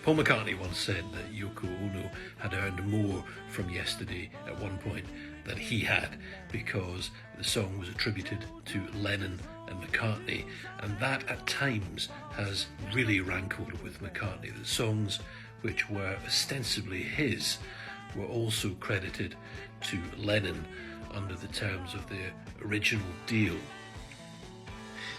Paul McCartney once said that Yoko Ono had earned more from Yesterday at one point than he had, because the song was attributed to Lennon and McCartney, and that at times has really rankled with McCartney. The songs which were ostensibly his were also credited to Lennon under the terms of the original deal.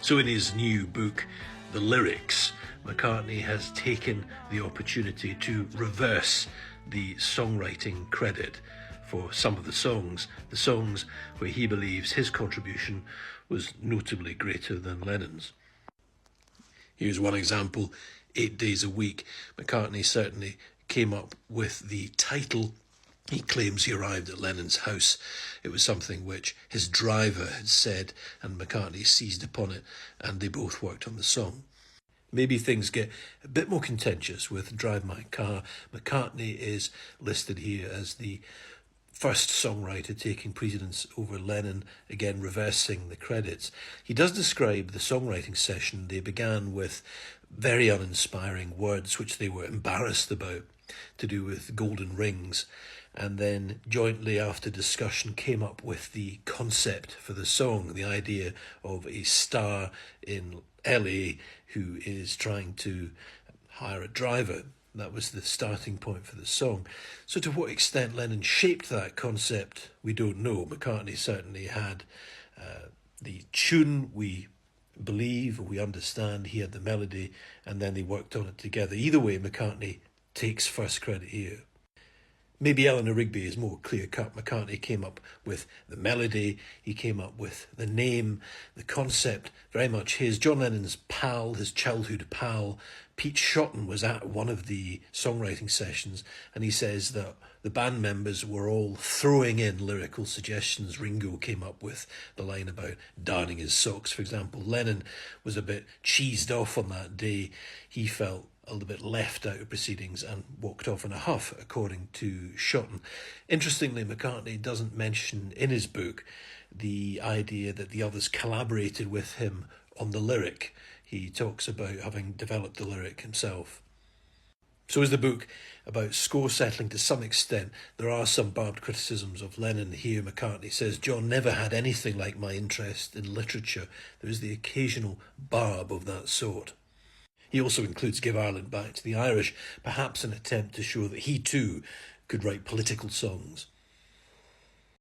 So in his new book, The Lyrics, McCartney has taken the opportunity to reverse the songwriting credit for some of the songs where he believes his contribution was notably greater than Lennon's. Here's one example: 8 Days a Week. McCartney certainly came up with the title. He claims he arrived at Lennon's house. It was something which his driver had said, and McCartney seized upon it, and they both worked on the song. Maybe things get a bit more contentious with Drive My Car. McCartney is listed here as the first songwriter taking precedence over Lennon, again reversing the credits. He does describe the songwriting session. They began with very uninspiring words which they were embarrassed about, to do with golden rings, and then jointly after discussion came up with the concept for the song, the idea of a star in LA who is trying to hire a driver. That was the starting point for the song. So to what extent Lennon shaped that concept, we don't know. McCartney certainly had the tune, we believe, we understand. He had the melody, and then they worked on it together. Either way, McCartney takes first credit here. Maybe Eleanor Rigby is more clear-cut. McCartney came up with the melody, he came up with the name, the concept, very much his. John Lennon's pal, his childhood pal, Pete Shotton, was at one of the songwriting sessions, and he says that the band members were all throwing in lyrical suggestions. Ringo came up with the line about darning his socks, for example. Lennon was a bit cheesed off on that day. He felt a little bit left out of proceedings and walked off in a huff, according to Shotton. Interestingly, McCartney doesn't mention in his book the idea that the others collaborated with him on the lyric. He talks about having developed the lyric himself. So is the book about score settling to some extent. There are some barbed criticisms of Lennon here. McCartney says, "John never had anything like my interest in literature." There is the occasional barb of that sort. He also includes Give Ireland Back to the Irish, perhaps an attempt to show that he too could write political songs.